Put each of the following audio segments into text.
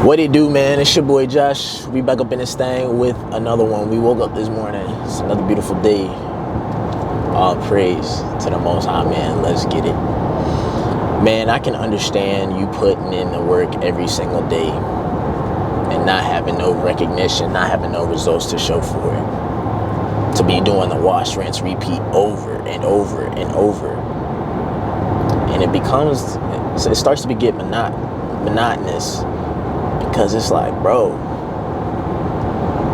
What it do, man? It's your boy Josh. We back up in this thing with another one. We woke up this morning. It's another beautiful day. All praise to the Most High, man. Let's get it. Man, I can understand you putting in the work every single day and not having no recognition, not having no results to show for it. To be doing the wash, rinse, repeat over and over and over. And it starts to get monotonous. Because it's like, bro,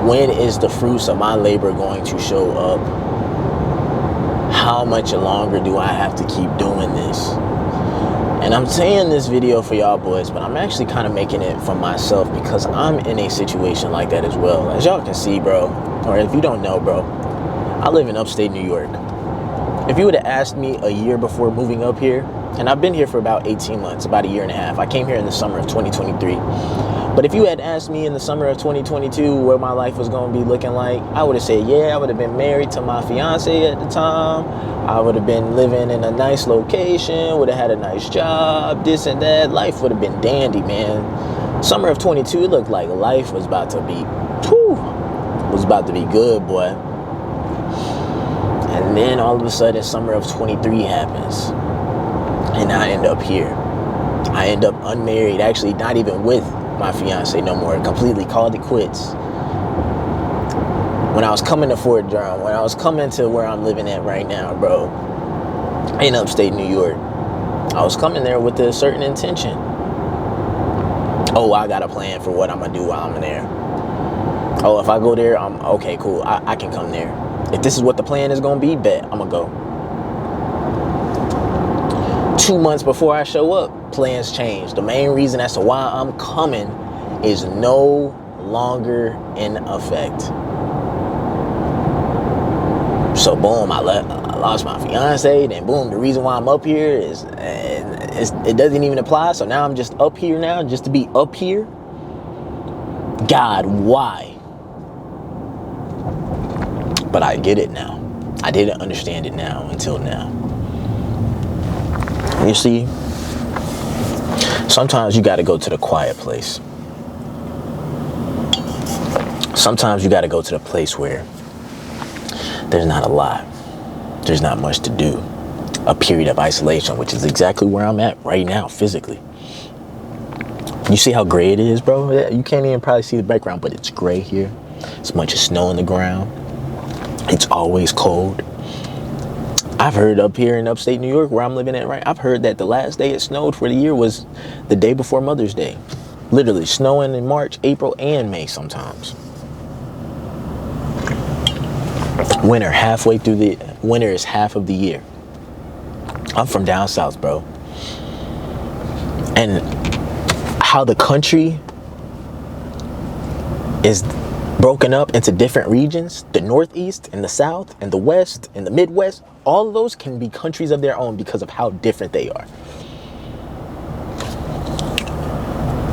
when is the fruits of my labor going to show up? How much longer do I have to keep doing this? And I'm saying this video for y'all boys, but I'm actually kind of making it for myself because I'm in a situation like that as well. As y'all can see, bro, or if you don't know, bro, I live in upstate New York. If you would have asked me a year before moving up here, and I've been here for about 18 months, about a year and a half. I came here in the summer of 2023. But if you had asked me in the summer of 2022 what my life was going to be looking like, I would have said, yeah, I would have been married to my fiance at the time. I would have been living in a nice location, would have had a nice job, this and that. Life would have been dandy, man. Summer of 22, it looked like life was about to be good, boy. And then all of a sudden, summer of 23 happens. And I end up here. I end up unmarried, actually not even with my fiance no more. Completely called it quits. When I was coming to Fort Drum, when I was coming to where I'm living at right now, bro, in upstate New York, I was coming there with a certain intention. Oh, I got a plan for what I'm gonna do while I'm there. Oh, if I go there, I'm okay, cool. I can come there. If this is what the plan is gonna be, bet I'm gonna go. 2 months before I show up, plans change. The main reason as to why I'm coming is no longer in effect. So boom, I lost my fiance. Then boom, the reason why I'm up here is it doesn't even apply. So now I'm just up here now, just to be up here. God, why? But I get it now. I didn't understand it now until now. You see, sometimes you got to go to the quiet place. Sometimes you got to go to the place where there's not a lot. There's not much to do. A period of isolation, which is exactly where I'm at right now, physically. You see how gray it is, bro? You can't even probably see the background, but it's gray here. There's a bunch of snow on the ground. It's always cold. I've heard up here in upstate New York, where I'm living at right, I've heard that the last day it snowed for the year was the day before Mother's Day. Literally snowing in March, April, and May sometimes. Winter is half of the year. I'm from down south, bro. And how the country is broken up into different regions, the Northeast and the South and the West and the Midwest, all of those can be countries of their own because of how different they are.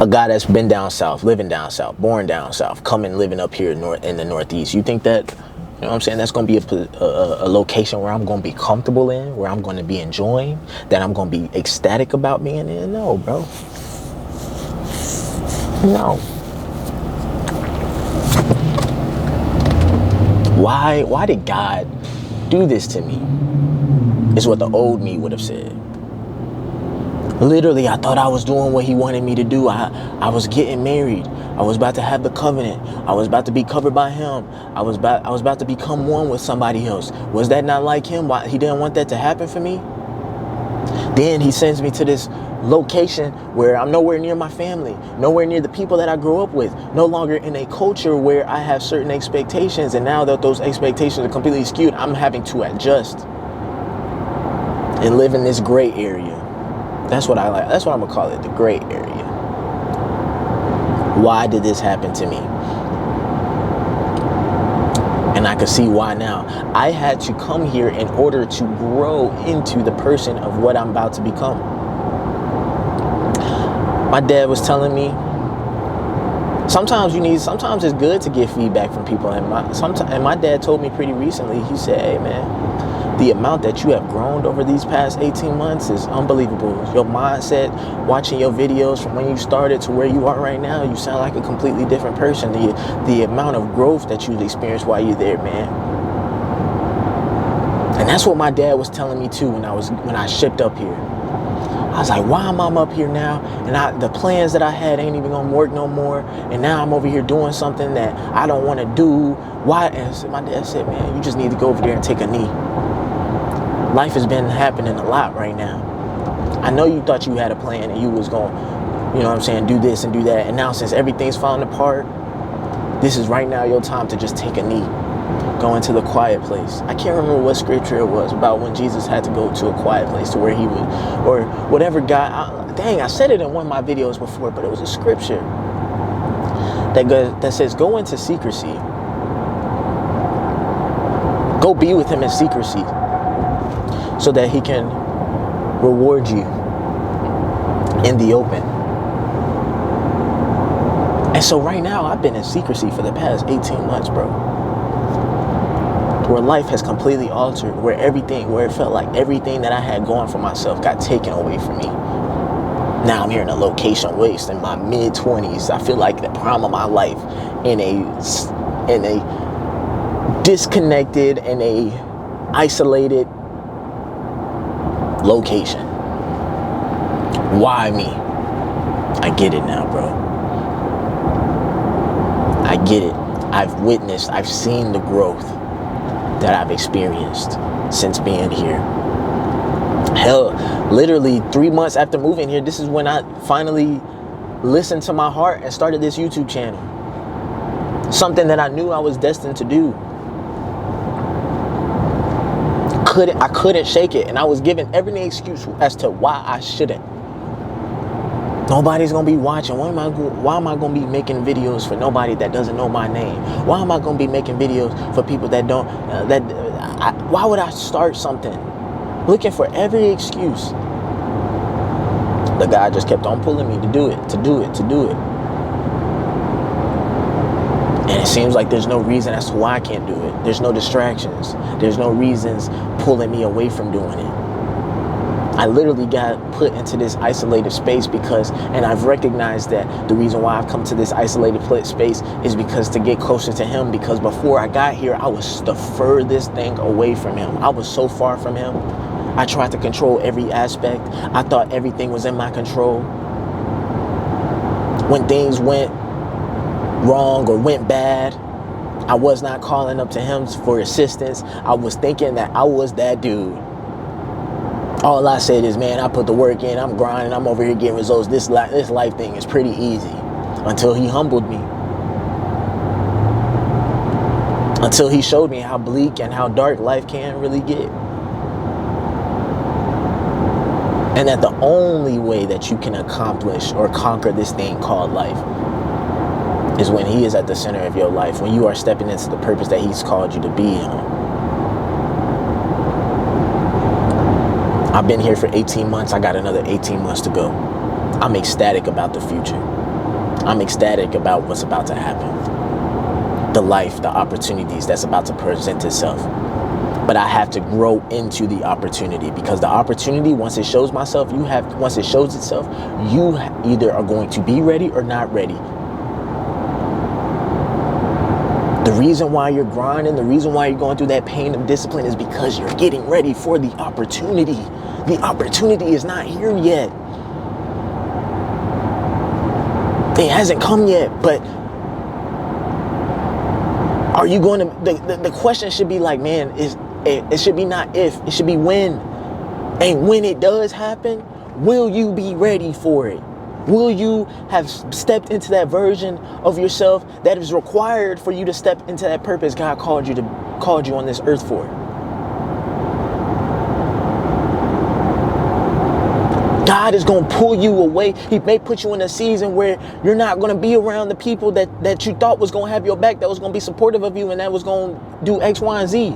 A guy that's been down south, living down south, born down south, coming living up here in the Northeast, you think that, you know what I'm saying, that's going to be a location where I'm going to be comfortable in, where I'm going to be enjoying, that I'm going to be ecstatic about being in? No, bro. No. Why did God do this to me? Is what the old me would have said. Literally, I thought I was doing what he wanted me to do. I was getting married. I was about to have the covenant. I was about to be covered by him. I was about to become one with somebody else. Was that not like him? Why he didn't want that to happen for me? Then he sends me to this location where I'm nowhere near my family, nowhere near the people that I grew up with, no longer in a culture where I have certain expectations, and now that those expectations are completely skewed, I'm having to adjust and live in this gray area. That's what I like. That's what I'm gonna call it, the gray area. Why did this happen to me? And I can see why now. I had to come here in order to grow into the person of what I'm about to become. My dad was telling me, sometimes it's good to get feedback from people. And my dad told me pretty recently, he said, hey man, The amount that you have grown over these past 18 months is unbelievable. Your mindset, watching your videos from when you started to where you are right now, you sound like a completely different person. The amount of growth that you've experienced while you're there, man. And that's what my dad was telling me too when I shipped up here. I was like, why am I up here now? And the plans that I had ain't even gonna work no more. And now I'm over here doing something that I don't want to do. Why? And my dad said, man, you just need to go over there and take a knee. Life has been happening a lot right now. I know you thought you had a plan and you was going, you know what I'm saying, do this and do that. And now since everything's falling apart, this is right now your time to just take a knee. Go into the quiet place. I can't remember what scripture it was about when Jesus had to go to a quiet place to where he would, or whatever God, I said it in one of my videos before, but it was a scripture that says, go into secrecy. Go be with him in secrecy so that he can reward you in the open. And so right now, I've been in secrecy for the past 18 months, bro. Where life has completely altered, where it felt like everything that I had going for myself got taken away from me. Now I'm here in a location waste in my mid-20s. I feel like the prime of my life in a disconnected and a isolated location. Why me? I get it now, bro. I get it. I've seen the growth that I've experienced since being here. Hell, literally 3 months after moving here, this is when I finally listened to my heart and started this YouTube channel. Something that I knew I was destined to do. I couldn't shake it, and I was given every excuse as to why I shouldn't. Nobody's gonna be watching. Why am I gonna be making videos for nobody that doesn't know my name? Why am I gonna be making videos for people that don't? Why would I start something? Looking for every excuse. The guy just kept on pulling me to do it. And it seems like there's no reason as to why I can't do it. There's no distractions. There's no reasons pulling me away from doing it. I literally got put into this isolated space and I've recognized that the reason why I've come to this isolated space is because to get closer to him, because before I got here, I was the furthest thing away from him. I was so far from him. I tried to control every aspect. I thought everything was in my control. When things went wrong or went bad, I was not calling up to him for assistance. I was thinking that I was that dude. All I said is, man, I put the work in, I'm grinding, I'm over here getting results. This life thing is pretty easy. Until he humbled me. Until he showed me how bleak and how dark life can really get. And that the only way that you can accomplish or conquer this thing called life is when he is at the center of your life, when you are stepping into the purpose that he's called you to be in. I've been here for 18 months. I got another 18 months to go. I'm ecstatic about the future. I'm ecstatic about what's about to happen. The life, the opportunities that's about to present itself. But I have to grow into the opportunity, because the opportunity, once it shows itself, you either are going to be ready or not ready. The reason why you're grinding, the reason why you're going through that pain of discipline is because you're getting ready for the opportunity. The opportunity is not here yet. It hasn't come yet, but are you going to, the question should be like, man, it should be not if, it should be when. And when it does happen, will you be ready for it? Will you have stepped into that version of yourself that is required for you to step into that purpose God called you on this earth for? God is going to pull you away. He may put you in a season where you're not going to be around the people that you thought was going to have your back, that was going to be supportive of you, and that was going to do X, Y, and Z.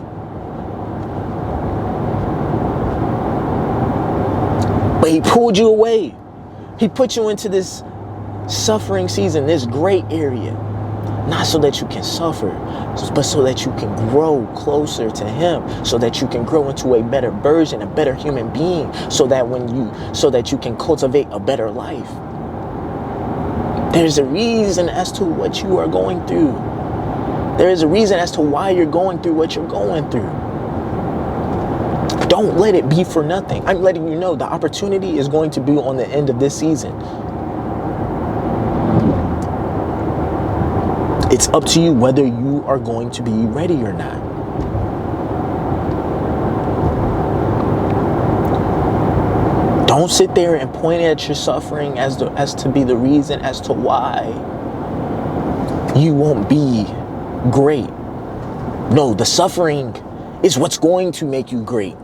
But he pulled you away. He put you into this suffering season, this gray area. Not so that you can suffer, but so that you can grow closer to him, so that you can grow into a better version, a better human being, so that you can cultivate a better life. There's a reason as to what you are going through. There is a reason as to why you're going through what you're going through. Don't let it be for nothing. I'm letting you know the opportunity is going to be on the end of this season. It's up to you whether you are going to be ready or not. Don't sit there and point at your suffering as to be the reason as to why you won't be great. No, the suffering is what's going to make you great.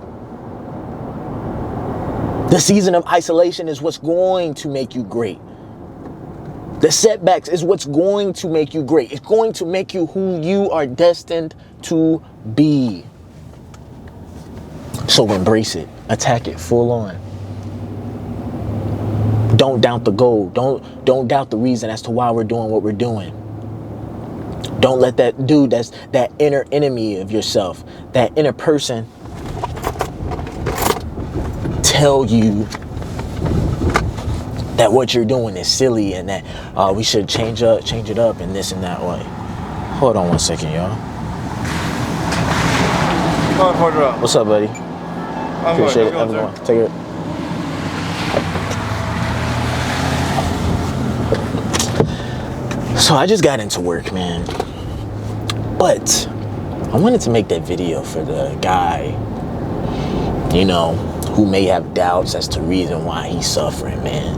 The season of isolation is what's going to make you great. The setbacks is what's going to make you great. It's going to make you who you are destined to be. So embrace it. Attack it full on. Don't doubt the goal. Don't doubt the reason as to why we're doing what we're doing. Don't let that dude, that's that inner enemy of yourself, that inner person, tell you that what you're doing is silly and that we should change it up in this and that way. Hold on one second, y'all. Hold it up. What's up, buddy? Appreciate it. Have a good one. Take it. So I just got into work, man. But I wanted to make that video for the guy, who may have doubts as to reason why he's suffering, man.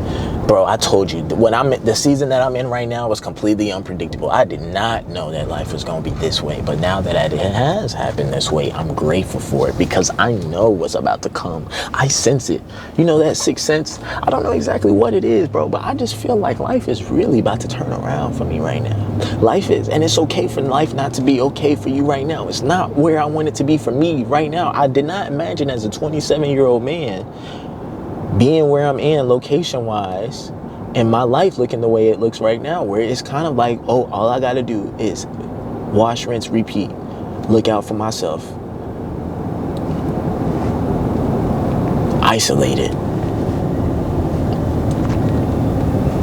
Bro, I told you, the season that I'm in right now was completely unpredictable. I did not know that life was going to be this way. But now that it has happened this way, I'm grateful for it because I know what's about to come. I sense it. That sixth sense? I don't know exactly what it is, bro, but I just feel like life is really about to turn around for me right now. Life is, and it's okay for life not to be okay for you right now. It's not where I want it to be for me right now. I did not imagine as a 27-year-old man being where I'm in location-wise and my life looking the way it looks right now, where it's kind of like, all I got to do is wash, rinse, repeat. Look out for myself. Isolated.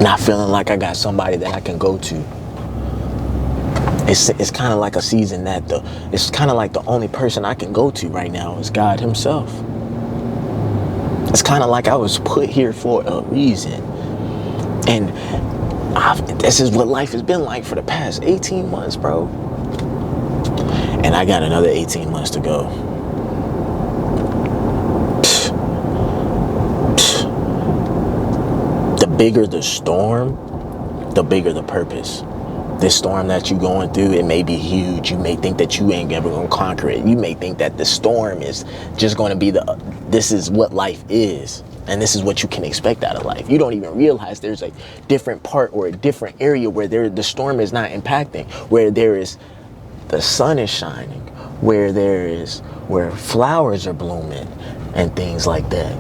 Not feeling like I got somebody that I can go to. It's kind of like a season it's kind of like the only person I can go to right now is God himself. It's kind of like I was put here for a reason. And this is what life has been like for the past 18 months, bro. And I got another 18 months to go. The bigger the storm, the bigger the purpose. This storm that you're going through, it may be huge. You may think that you ain't ever gonna conquer it. You may think that the storm is just gonna be this is what life is. And this is what you can expect out of life. You don't even realize there's a different part or a different area where the storm is not impacting, where the sun is shining, where flowers are blooming and things like that.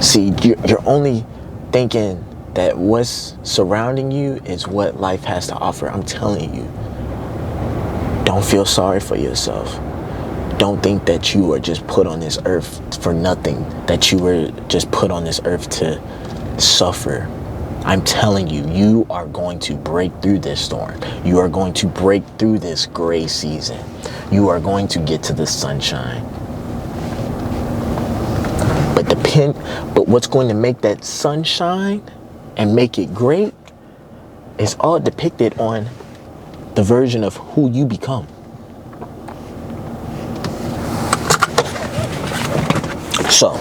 See, you're only thinking that what's surrounding you is what life has to offer. I'm telling you, don't feel sorry for yourself. Don't think that you are just put on this earth for nothing, that you were just put on this earth to suffer. I'm telling you, you are going to break through this storm. You are going to break through this gray season. You are going to get to the sunshine. But what's going to make that sunshine and make it great is all depicted on the version of who you become. So,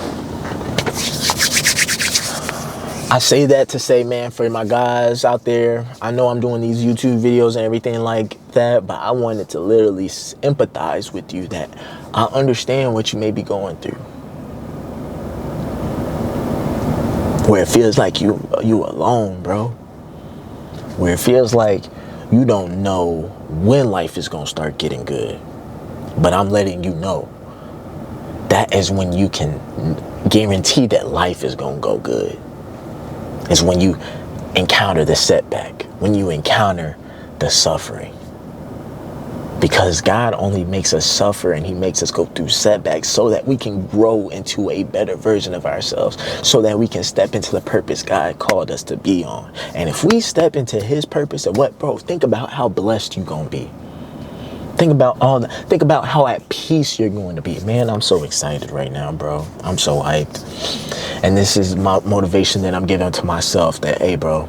I say that to say, man, for my guys out there, I know I'm doing these YouTube videos and everything like that, but I wanted to literally empathize with you that I understand what you may be going through. Where it feels like you alone, bro. Where it feels like you don't know when life is gonna start getting good. But I'm letting you know that is when you can guarantee that life is gonna go good. It's when you encounter the setback, when you encounter the suffering. Because God only makes us suffer, and he makes us go through setbacks so that we can grow into a better version of ourselves, so that we can step into the purpose God called us to be on. And if we step into his purpose, and what, bro, think about how blessed you're going to be. Think about how at peace you're going to be. Man, I'm so excited right now, bro. I'm so hyped. And this is my motivation that I'm giving to myself, that, hey, bro,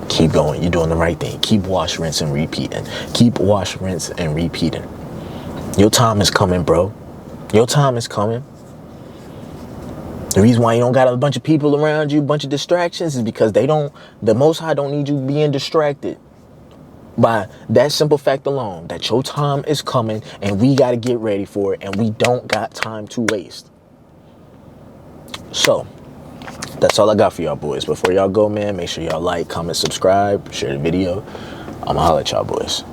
keep going. You're doing the right thing. Keep wash, rinse, and repeating. Keep wash, rinse, and repeating. Your time is coming, bro. Your time is coming. The reason why you don't got a bunch of people around you, a bunch of distractions, is because the Most High don't need you being distracted by that simple fact alone, that your time is coming and we got to get ready for it, and we don't got time to waste. So that's all I got for y'all boys. Before y'all go, man, make sure y'all like, comment, subscribe, share the video. I'ma holler at y'all boys.